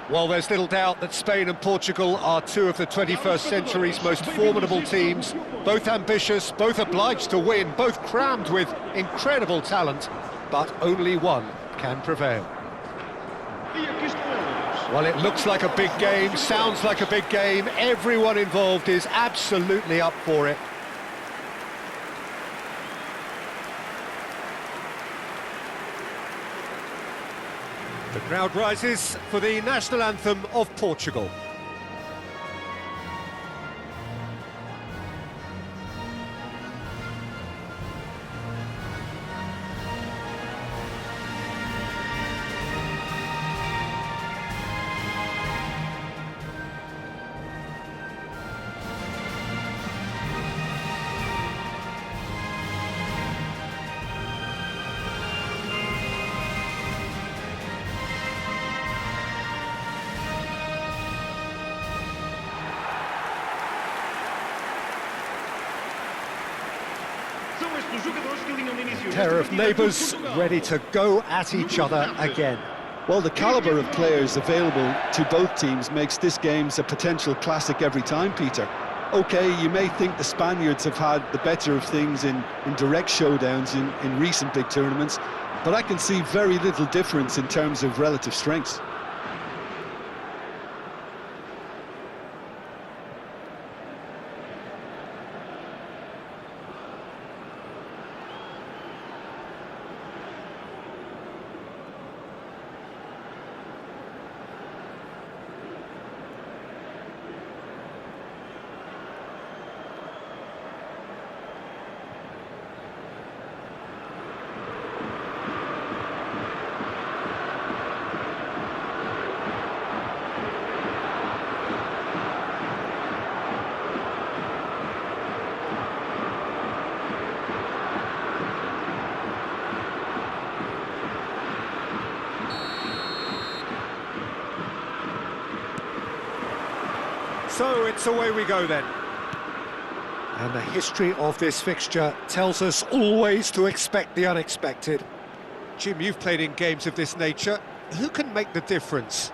Well, there's little doubt that Spain and Portugal are two of the 21st century's most formidable teams. Both ambitious, both obliged to win, both crammed with incredible talent, but only one can prevail. Well, it looks like a big game, sounds like a big game. Everyone involved is absolutely up for it. The crowd rises for the national anthem of Portugal. Pair of neighbours ready to go at each other again. Well, the calibre of players available to both teams makes this game a potential classic every time, Peter. OK, you may think the Spaniards have had the better of things in direct showdowns in recent big tournaments, but I can see very little difference in terms of relative strengths. So it's away we go then. And the history of this fixture tells us always to expect the unexpected. Jim, you've played in games of this nature. Who can make the difference?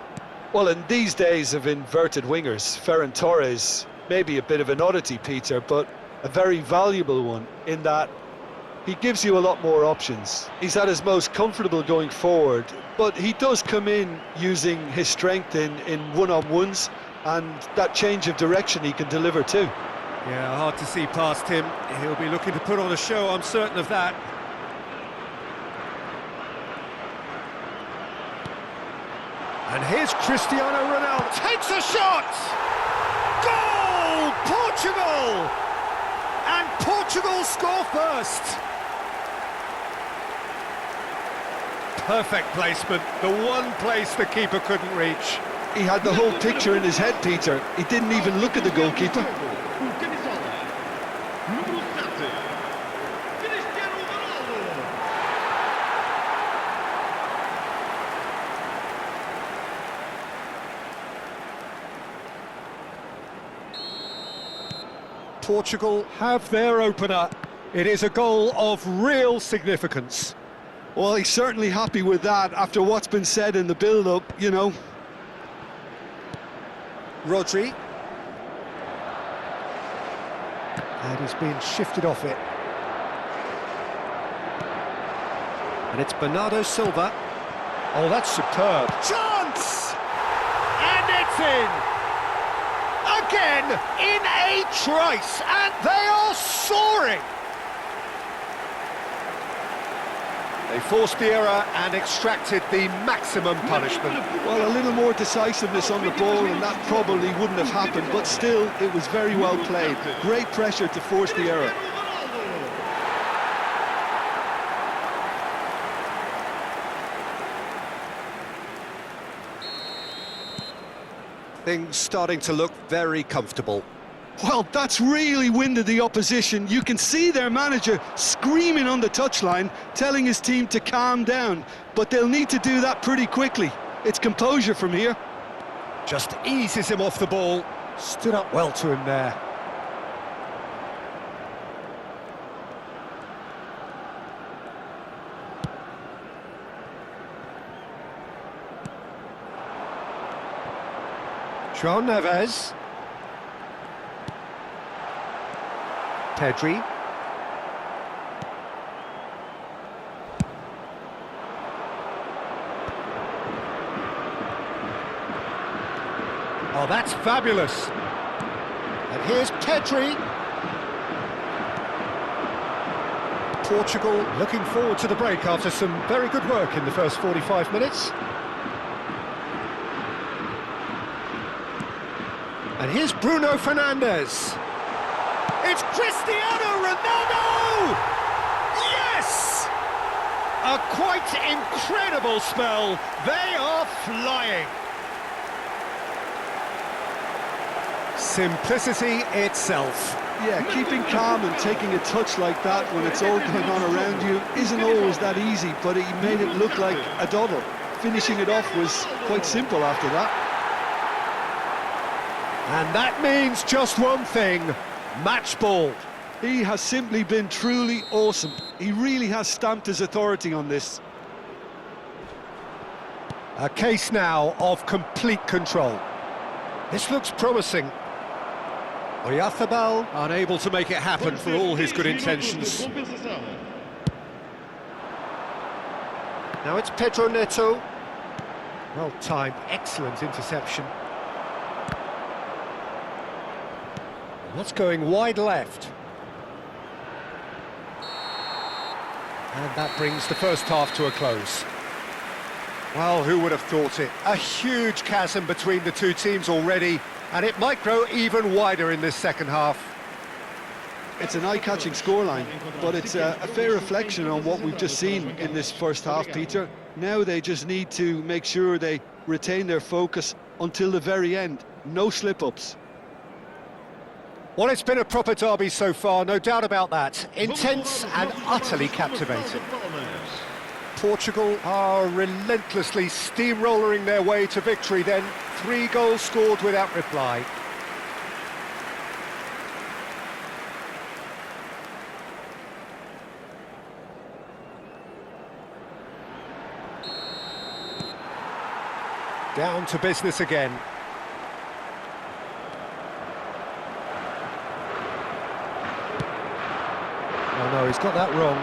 Well, in these days of inverted wingers, Ferran Torres may be a bit of an oddity, Peter, but a very valuable one in that he gives you a lot more options. He's at his most comfortable going forward, but he does come in using his strength in one-on-ones, and that change of direction he can deliver too. Yeah, hard to see past him. He'll be looking to put on a show, I'm certain of that. And here's Cristiano Ronaldo, takes a shot! Goal! Portugal! And Portugal score first. Perfect placement, the one place the keeper couldn't reach. He had the whole picture in his head, Peter. He didn't even look at the goalkeeper. Portugal have their opener. It is a goal of real significance. Well, he's certainly happy with that after what's been said in the build-up, you know. Rodri. And he's been shifted off it. And it's Bernardo Silva. Oh, that's superb. Chance! And it's in! Again, in a trice, and they are soaring! They forced the error and extracted the maximum punishment. Well, a little more decisiveness on the ball and that probably wouldn't have happened, but still, it was very well played. Great pressure to force the error. Things starting to look very comfortable. Well, that's really winded the opposition. You can see their manager screaming on the touchline, telling his team to calm down, but they'll need to do that pretty quickly. It's composure from here. Just eases him off the ball. Stood up well to him there. João Neves. Pedri. Oh, that's fabulous. And here's Pedri. Portugal looking forward to the break after some very good work in the first 45 minutes. And here's Bruno Fernandes. It's Cristiano Ronaldo! Yes! A quite incredible spell. They are flying. Simplicity itself. Yeah, keeping calm and taking a touch like that when it's all going on around you isn't always that easy, but he made it look like a doddle. Finishing it off was quite simple after that. And that means just one thing, match ball. He has simply been truly awesome. He really has stamped his authority on this. A case now of complete control. This looks promising. Oyarzabal unable to make it happen for all his good intentions. Now it's Pedro Neto. Well timed, excellent interception. And that's going wide left. And that brings the first half to a close. Well, who would have thought it? A huge chasm between the two teams already, and it might grow even wider in this second half. It's an eye-catching scoreline, but it's a fair reflection on what we've just seen in this first half, Peter. Now they just need to make sure they retain their focus until the very end. No slip-ups. Well, it's been a proper derby so far, no doubt about that. Intense and utterly captivating. Portugal are relentlessly steamrolling their way to victory then. 3 goals scored without reply. Down to business again. Oh no, he's got that wrong.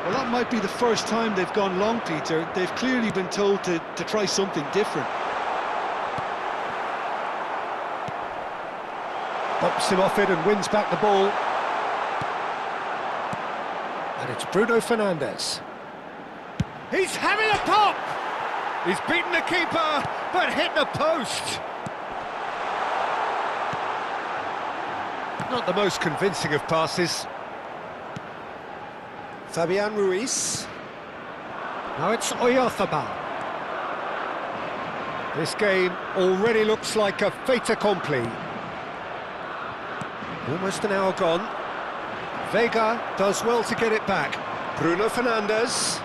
Well, that might be the first time they've gone long, Peter. They've clearly been told to try something different. Bumps him off it and wins back the ball. And it's Bruno Fernandes. He's having a pop! He's beaten the keeper, but hit the post. Not the most convincing of passes. Fabian Ruiz. Now it's Oyarzabal. This game already looks like a fait accompli. Almost an hour gone. Vega does well to get it back. Bruno Fernandes.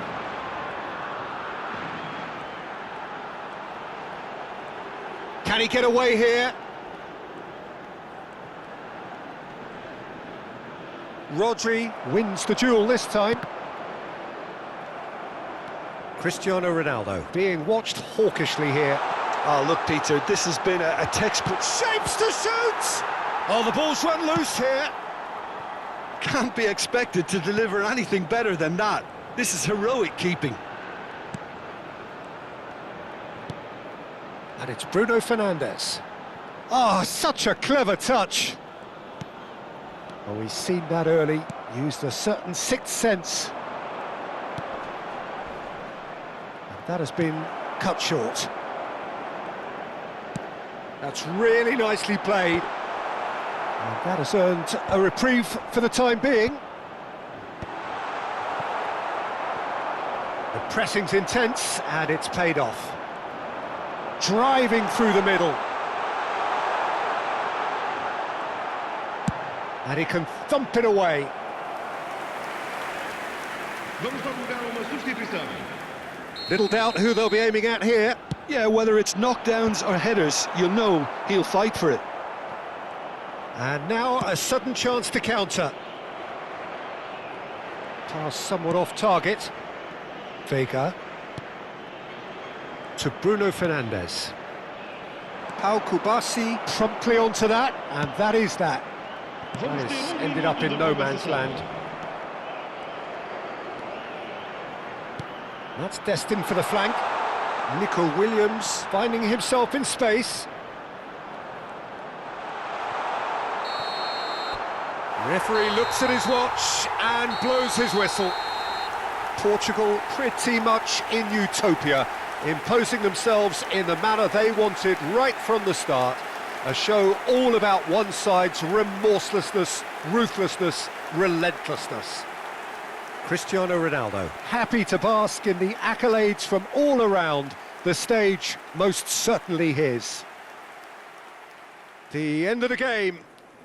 Can he get away here? Rodri wins the duel this time. Cristiano Ronaldo being watched hawkishly here. Oh, look, Peter, this has been a textbook. Shapes to shoot! Oh, the ball's run loose here. Can't be expected to deliver anything better than that. This is heroic keeping. And it's Bruno Fernandes. Oh, such a clever touch. Oh, he's seen that early, used a certain sixth sense. And that has been cut short. That's really nicely played. And that has earned a reprieve for the time being. The pressing's intense, and it's paid off. Driving through the middle. And he can thump it away. Little doubt who they'll be aiming at here. Yeah, whether it's knockdowns or headers, you'll know he'll fight for it. And now a sudden chance to counter. Pass somewhat off target. Vega. To Bruno Fernandes. Pau Kubasi promptly onto that, and that is that. That has ended up in no man's land. That's destined for the flank. Nico Williams finding himself in space. Referee looks at his watch and blows his whistle. Portugal pretty much in utopia, imposing themselves in the manner they wanted right from the start. A show all about one side's remorselessness, ruthlessness, relentlessness. Cristiano Ronaldo, happy to bask in the accolades from all around, the stage most certainly his. The end of the game.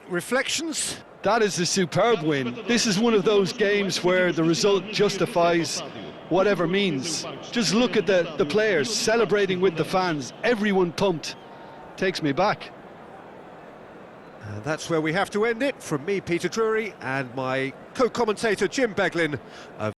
Reflections? That is a superb win. This is one of those games where the result justifies whatever means. Just look at the players celebrating with the fans. Everyone pumped. Takes me back. And that's where we have to end it. From me, Peter Drury, and my co-commentator, Jim Beglin.